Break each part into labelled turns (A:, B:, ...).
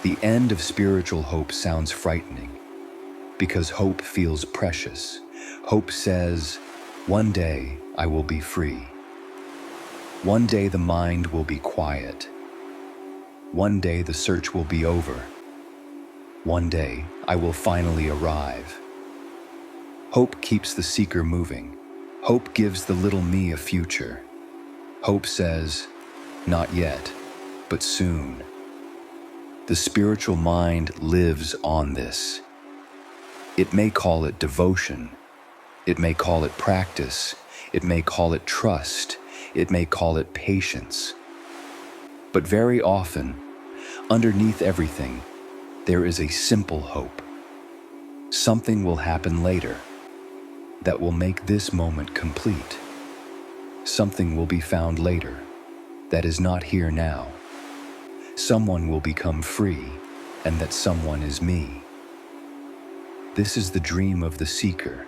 A: The end of spiritual hope sounds frightening because hope feels precious. Hope says, one day I will be free. One day the mind will be quiet. One day the search will be over. One day I will finally arrive. Hope keeps the seeker moving. Hope gives the little me a future. Hope says, not yet, but soon. The spiritual mind lives on this. It may call it devotion. It may call it practice. It may call it trust. It may call it patience. But very often, underneath everything, there is a simple hope. Something will happen later that will make this moment complete. Something will be found later that is not here now. Someone will become free, and that someone is me. This is the dream of the seeker.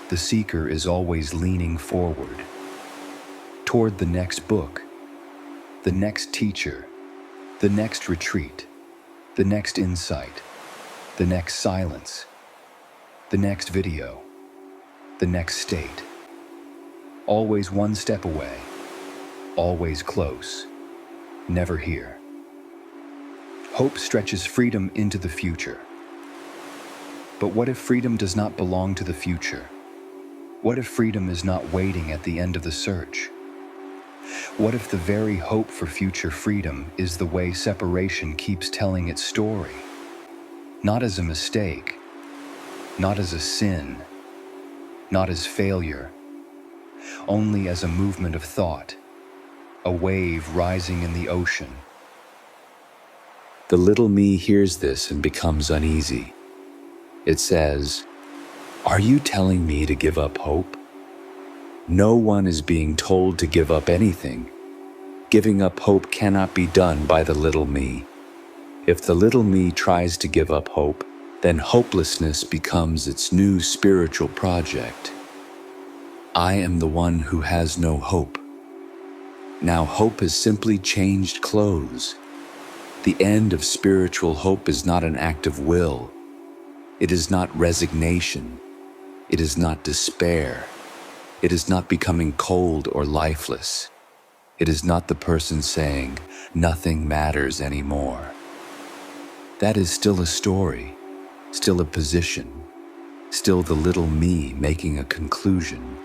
A: The seeker is always leaning forward, toward the next book, the next teacher, the next retreat, the next insight, the next silence, the next video, the next state. Always one step away, always close, never here. Hope stretches freedom into the future. But what if freedom does not belong to the future? What if freedom is not waiting at the end of the search? What if the very hope for future freedom is the way separation keeps telling its story? Not as a mistake, not as a sin, not as failure, only as a movement of thought, a wave rising in the ocean. The little me hears this and becomes uneasy. It says, "Are you telling me to give up hope?" No one is being told to give up anything. Giving up hope cannot be done by the little me. If the little me tries to give up hope, then hopelessness becomes its new spiritual project. I am the one who has no hope. Now hope has simply changed clothes. The end of spiritual hope is not an act of will. It is not resignation. It is not despair. It is not becoming cold or lifeless. It is not the person saying, nothing matters anymore. That is still a story, still a position, still the little me making a conclusion.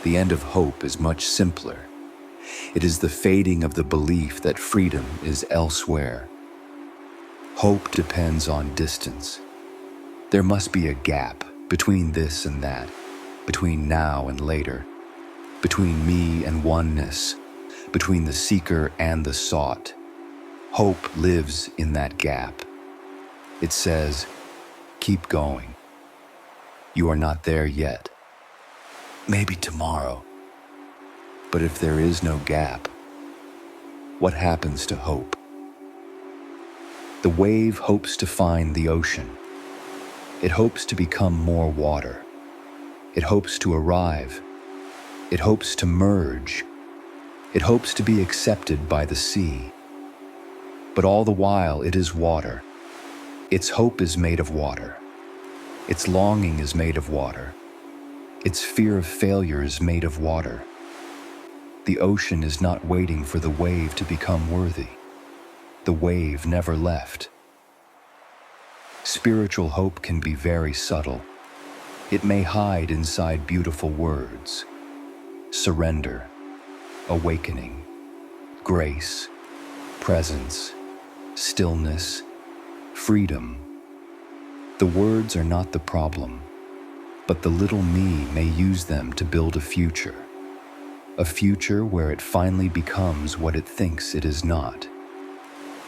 A: The end of hope is much simpler. It is the fading of the belief that freedom is elsewhere. Hope depends on distance. There must be a gap between this and that, between now and later, between me and oneness, between the seeker and the sought. Hope lives in that gap. It says, keep going. You are not there yet. Maybe tomorrow. But if there is no gap, what happens to hope? The wave hopes to find the ocean. It hopes to become more water. It hopes to arrive. It hopes to merge. It hopes to be accepted by the sea. But all the while it is water. Its hope is made of water. Its longing is made of water. Its fear of failure is made of water. The ocean is not waiting for the wave to become worthy. The wave never left. Spiritual hope can be very subtle. It may hide inside beautiful words. Surrender, awakening, grace, presence, stillness, freedom. The words are not the problem, but the little me may use them to build a future. A future where it finally becomes what it thinks it is not.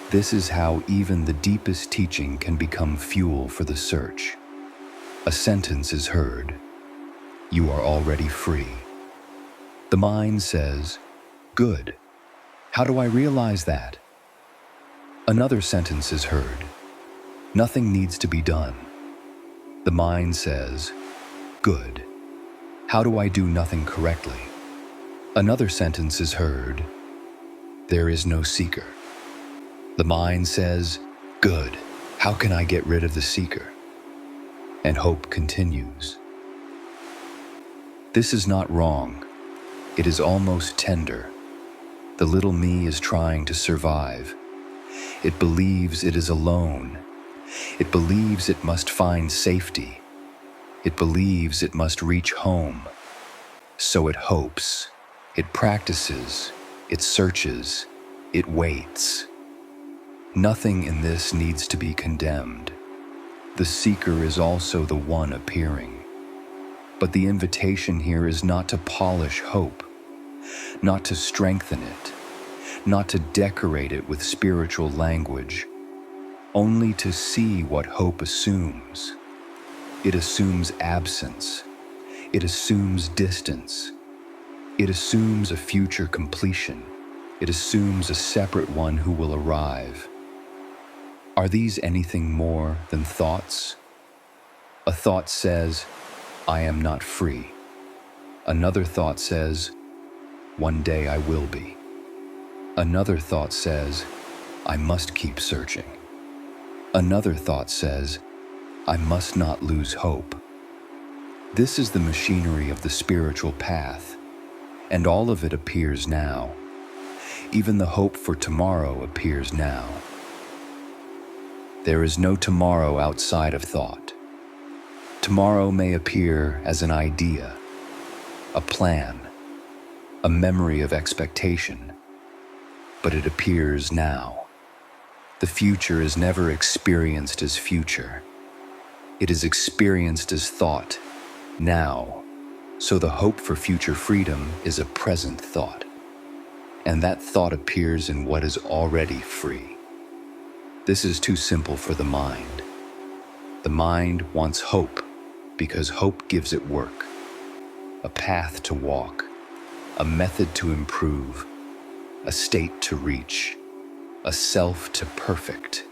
A: This is how even the deepest teaching can become fuel for the search. A sentence is heard. You are already free. The mind says, good. How do I realize that? Another sentence is heard. Nothing needs to be done. The mind says, good. How do I do nothing correctly? Another sentence is heard. There is no seeker. The mind says, Good. How can I get rid of the seeker? And hope continues. This is not wrong. It is almost tender. The little me is trying to survive. It believes it is alone. It believes it must find safety. It believes it must reach home. So it hopes. It practices. It searches. It waits. Nothing in this needs to be condemned. The seeker is also the one appearing. But the invitation here is not to polish hope, not to strengthen it, not to decorate it with spiritual language, only to see what hope assumes. It assumes absence. It assumes distance. It assumes a future completion. It assumes a separate one who will arrive. Are these anything more than thoughts? A thought says, I am not free. Another thought says, one day I will be. Another thought says, I must keep searching. Another thought says, I must not lose hope. This is the machinery of the spiritual path, and all of it appears now. Even the hope for tomorrow appears now. There is no tomorrow outside of thought. Tomorrow may appear as an idea, a plan, a memory of expectation, but it appears now. The future is never experienced as future. It is experienced as thought, now. So the hope for future freedom is a present thought, and that thought appears in what is already free. This is too simple for the mind. The mind wants hope because hope gives it work, a path to walk, a method to improve, a state to reach, a self to perfect.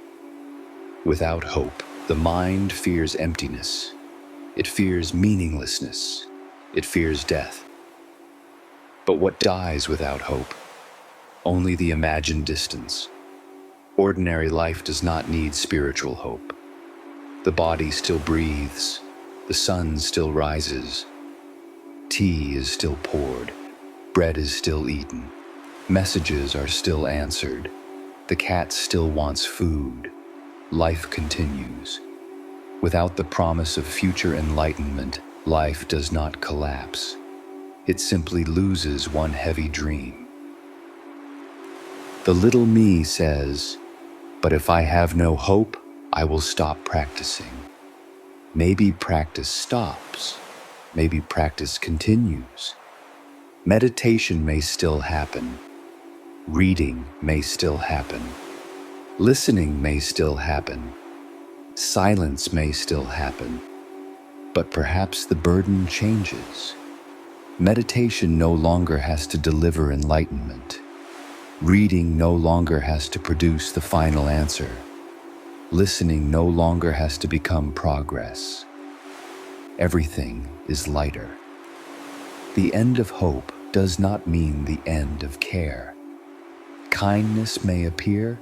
A: Without hope, the mind fears emptiness. It fears meaninglessness. It fears death. But what dies without hope? Only the imagined distance. Ordinary life does not need spiritual hope. The body still breathes. The sun still rises. Tea is still poured. Bread is still eaten. Messages are still answered. The cat still wants food. Life continues. Without the promise of future enlightenment, life does not collapse. It simply loses one heavy dream. The little me says, but if I have no hope, I will stop practicing. Maybe practice stops. Maybe practice continues. Meditation may still happen. Reading may still happen. Listening may still happen. Silence may still happen. But perhaps the burden changes. Meditation no longer has to deliver enlightenment. Reading no longer has to produce the final answer. Listening no longer has to become progress. Everything is lighter. The end of hope does not mean the end of care. Kindness may appear,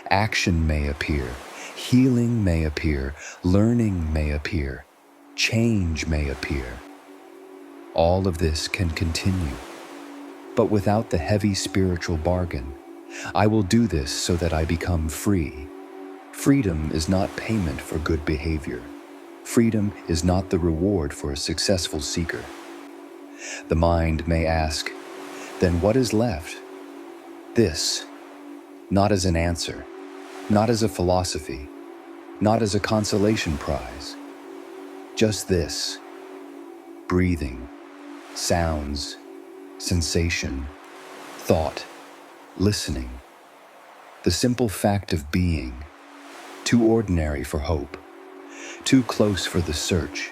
A: action may appear, healing may appear, learning may appear, change may appear. All of this can continue. But without the heavy spiritual bargain, I will do this so that I become free. Freedom is not payment for good behavior. Freedom is not the reward for a successful seeker. The mind may ask, then what is left? This, not as an answer, not as a philosophy, not as a consolation prize. Just this, breathing, sounds, sensation, thought, listening. The simple fact of being, too ordinary for hope, too close for the search,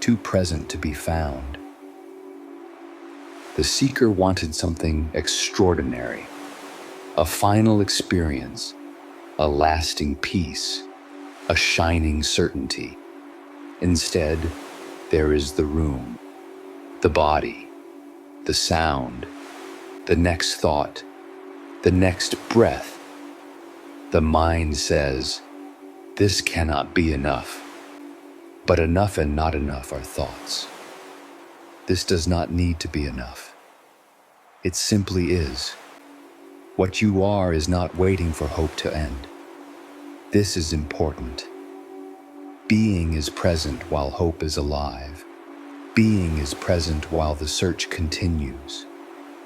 A: too present to be found. The seeker wanted something extraordinary, a final experience, a lasting peace, a shining certainty. Instead, there is the room, the body, the sound, the next thought, the next breath. The mind says, This cannot be enough. But enough and not enough are thoughts. This does not need to be enough. It simply is. What you are is not waiting for hope to end. This is important. Being is present while hope is alive. Being is present while the search continues.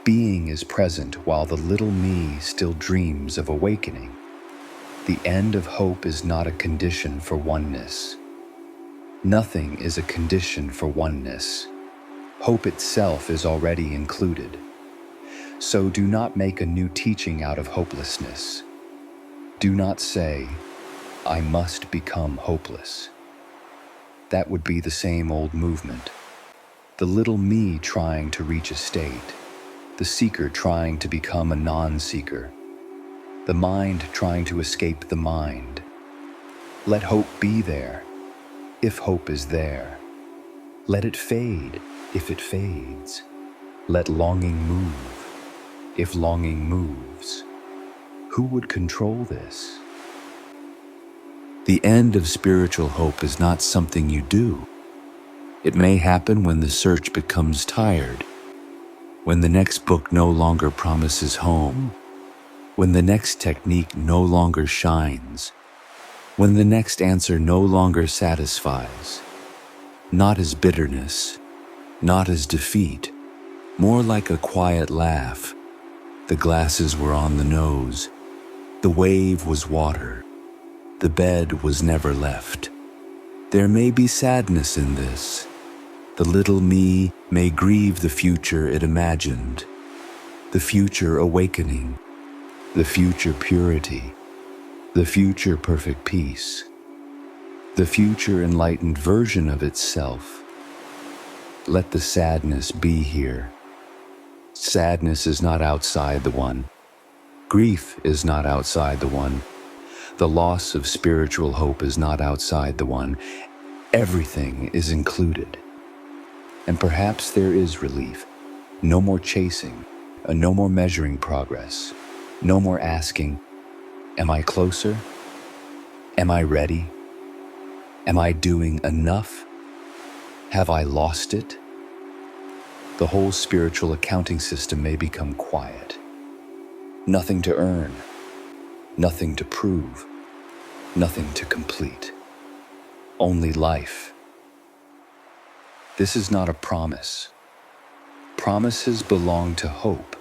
A: Being is present while the little me still dreams of awakening. The end of hope is not a condition for oneness. Nothing is a condition for oneness. Hope itself is already included. So do not make a new teaching out of hopelessness. Do not say, I must become hopeless. That would be the same old movement. The little me trying to reach a state. The seeker trying to become a non-seeker. The mind trying to escape the mind. Let hope be there, if hope is there. Let it fade, if it fades. Let longing move, if longing moves. Who would control this? The end of spiritual hope is not something you do. It may happen when the search becomes tired, when the next book no longer promises home, when the next technique no longer shines, when the next answer no longer satisfies. Not as bitterness, not as defeat, more like a quiet laugh. The glasses were on the nose, the wave was water, the bed was never left. There may be sadness in this. The little me may grieve the future it imagined, the future awakening, the future purity, the future perfect peace, the future enlightened version of itself. Let the sadness be here. Sadness is not outside the one. Grief is not outside the one. The loss of spiritual hope is not outside the one. Everything is included. And perhaps there is relief. No more chasing, no more measuring progress, no more asking, am I closer? Am I ready? Am I doing enough? Have I lost it? The whole spiritual accounting system may become quiet. Nothing to earn, nothing to prove, nothing to complete. Only life. This is not a promise. Promises belong to hope.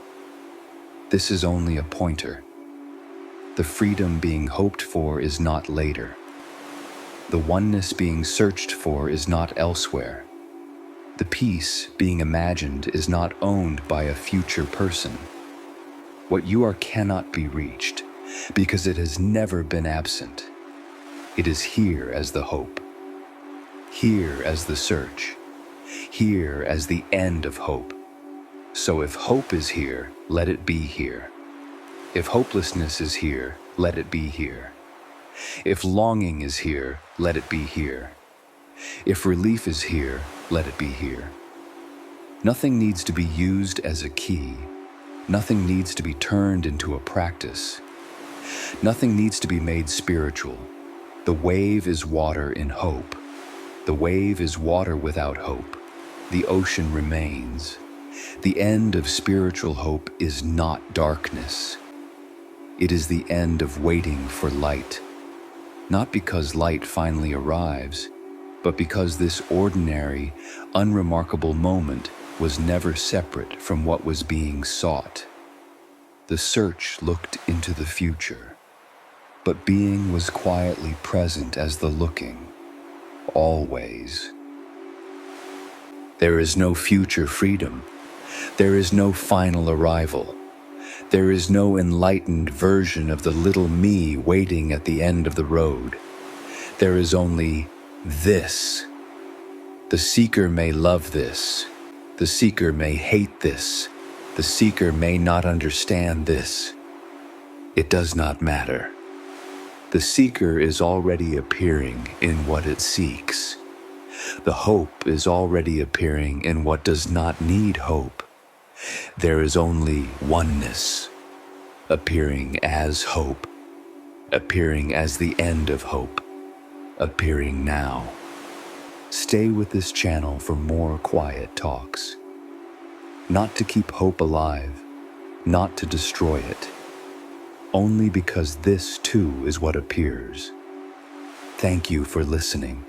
A: This is only a pointer. The freedom being hoped for is not later. The oneness being searched for is not elsewhere. The peace being imagined is not owned by a future person. What you are cannot be reached, because it has never been absent. It is here as the hope, here as the search, here as the end of hope. So if hope is here, let it be here. If hopelessness is here, let it be here. If longing is here, let it be here. If relief is here, let it be here. Nothing needs to be used as a key. Nothing needs to be turned into a practice. Nothing needs to be made spiritual. The wave is water in hope. The wave is water without hope. The ocean remains. The end of spiritual hope is not darkness. It is the end of waiting for light. Not because light finally arrives, but because this ordinary, unremarkable moment was never separate from what was being sought. The search looked into the future, but being was quietly present as the looking, always. There is no future freedom. There is no final arrival. There is no enlightened version of the little me waiting at the end of the road. There is only this. The seeker may love this. The seeker may hate this. The seeker may not understand this. It does not matter. The seeker is already appearing in what it seeks. The hope is already appearing in what does not need hope. There is only oneness, appearing as hope, appearing as the end of hope, appearing now. Stay with this channel for more quiet talks. Not to keep hope alive, not to destroy it, only because this too is what appears. Thank you for listening.